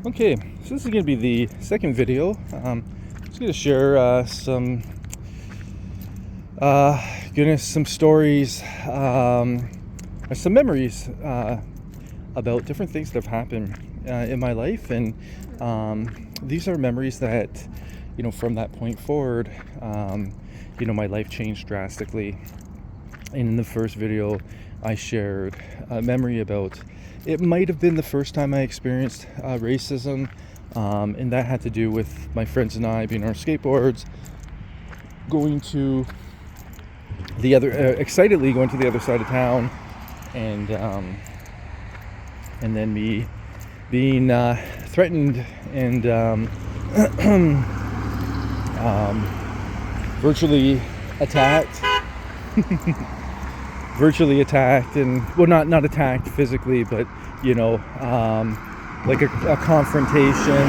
Okay, so this is going to be the second video. I'm just going to share some stories, some memories about different things that have happened in my life, and these are memories that, from that point forward, my life changed drastically. In the first video, I shared a memory about it might have been the first time I experienced racism, and that had to do with my friends and I being on our skateboards, going to the other, excitedly going to the other side of town, and then me being threatened and virtually attacked. And well, not attacked physically, but like a confrontation.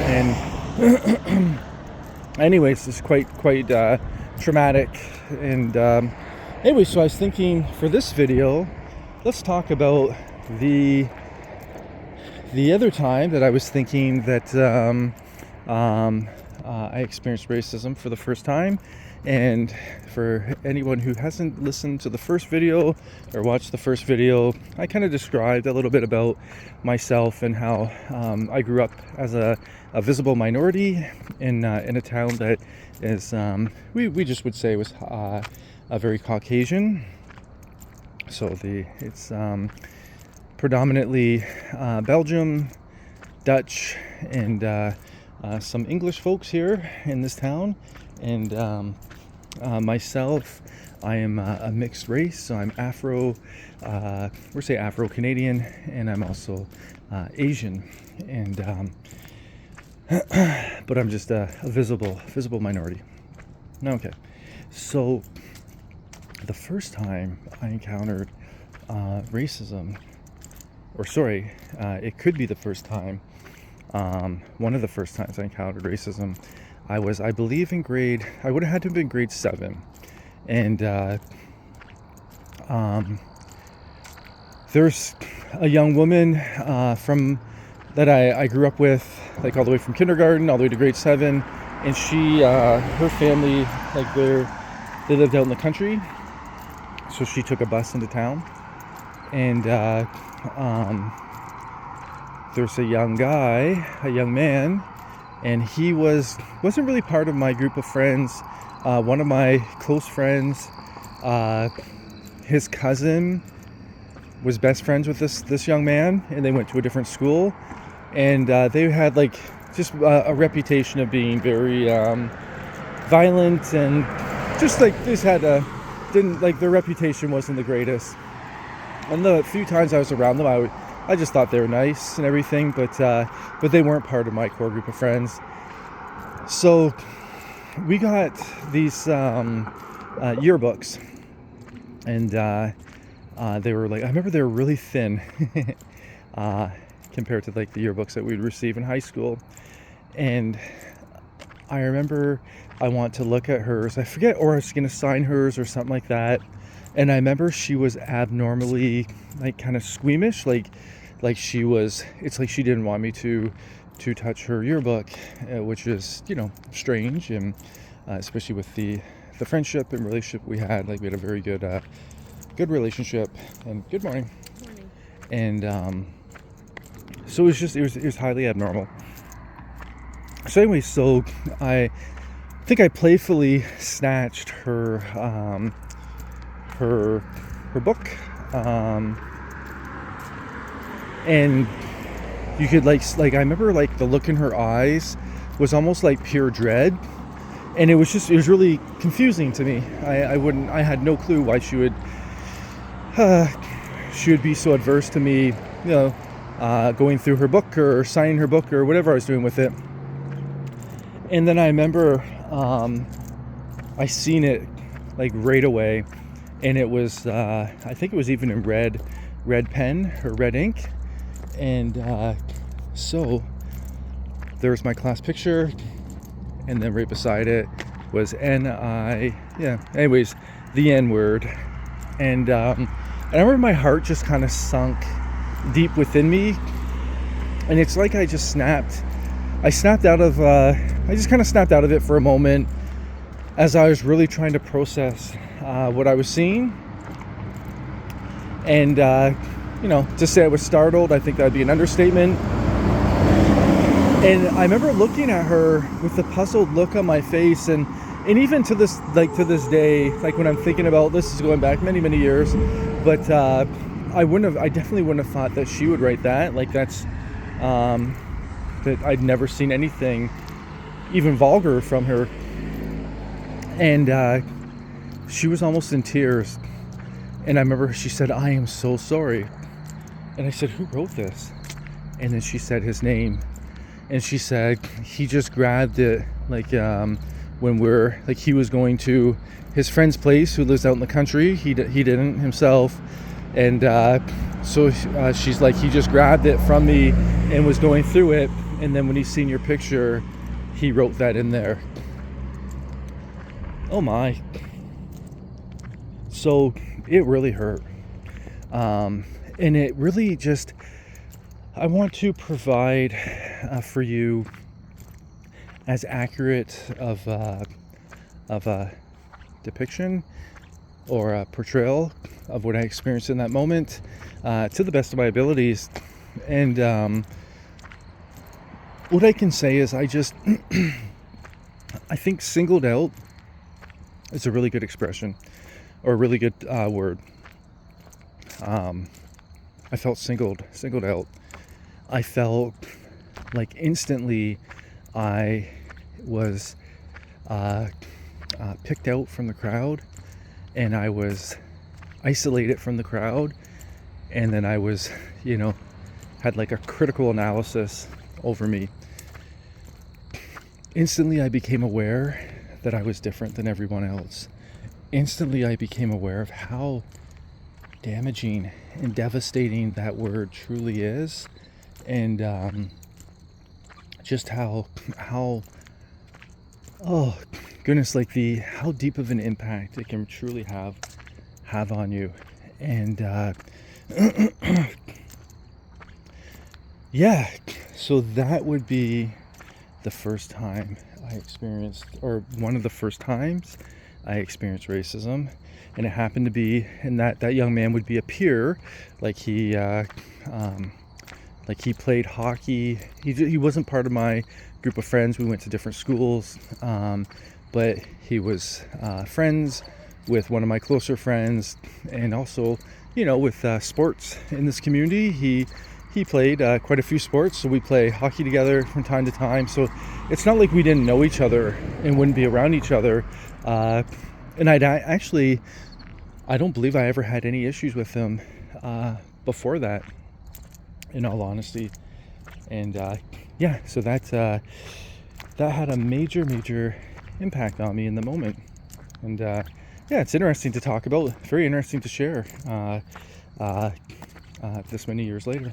And anyways, it's quite traumatic. And anyway, so I was thinking for this video, let's talk about the other time that I was thinking that I experienced racism for the first time. And for anyone who hasn't listened to the first video or watched the first video, I kind of described a little bit about myself and how I grew up as a visible minority in a town that is, we just would say was a very Caucasian. So it's predominantly Belgium, Dutch, and some English folks here in this town. And myself, I am a mixed race, so I'm Afro-Canadian, and I'm also Asian, and but I'm just a visible minority. Okay, so the first time I encountered racism, it could be the first time, one of the first times I encountered racism, I believe I would have had to have been grade 7. And there's a young woman that I grew up with, like all the way from kindergarten all the way to grade 7. And she, her family, like they lived out in the country. So she took a bus into town. And there's a young man, and he wasn't really part of my group of friends. One of my close friends, his cousin was best friends with this young man, and they went to a different school, and they had just a reputation of being very violent, and just their reputation wasn't the greatest. And the few times I was around them, I just thought they were nice and everything, but they weren't part of my core group of friends. So we got these yearbooks, and they were I remember they were really thin compared to the yearbooks that we'd receive in high school. And I remember I want to look at hers. I forget, or I was going to sign hers or something like that. And I remember she was abnormally kind of squeamish, she was. It's like she didn't want me to touch her yearbook, which is strange, and especially with the friendship and relationship we had. We had a very good relationship. And good morning. Morning. And so it was highly abnormal. So anyway, so I think I playfully snatched her book, and you could I remember the look in her eyes was almost like pure dread, and it was really confusing to me. I had no clue why she would be so adverse to me, going through her book or signing her book or whatever I was doing with it. And then I remember I seen it right away, and it was I think it was even in red pen or red ink. And so there's my class picture, and then right beside it was anyways, the N word. And I remember my heart just kind of sunk deep within me, And it's like I just snapped out of I just kind of snapped out of it for a moment as I was really trying to process what I was seeing. And to say I was startled, I think that'd be an understatement. And I remember looking at her with a puzzled look on my face, and even to this day, like when I'm thinking about this, is going back many years, but I definitely wouldn't have thought that she would write that. Like that's that I'd never seen anything even vulgar from her. And she was almost in tears. And I remember she said, "I am so sorry." And I said, "Who wrote this?" And then she said his name. And she said he just grabbed it when he was going to his friend's place who lives out in the country. He didn't himself. And so she's like, he just grabbed it from me and was going through it. And then when he seen your picture, he wrote that in there. Oh my. So it really hurt. And it really just, I want to provide for you as accurate of a depiction or a portrayal of what I experienced in that moment to the best of my abilities. And what I can say is I think singled out is a really good expression, or a really good word. I felt singled out. I felt like instantly I was picked out from the crowd, and I was isolated from the crowd, and then I was, had like a critical analysis over me. Instantly I became aware that I was different than everyone else. Instantly I became aware of how damaging and devastating that word truly is, and just how oh goodness, like how deep of an impact it can truly have on you. And yeah, so that would be the first time I experienced, or one of the first times I experienced racism. And it happened to be, and that young man would be a peer. Like he played hockey. He wasn't part of my group of friends. We went to different schools, but he was friends with one of my closer friends, and also, with sports in this community. He played quite a few sports, so we play hockey together from time to time. So it's not like we didn't know each other and wouldn't be around each other. And I don't believe I ever had any issues with him before that, in all honesty. And so that had a major impact on me in the moment. And it's interesting to talk about, very interesting to share this many years later.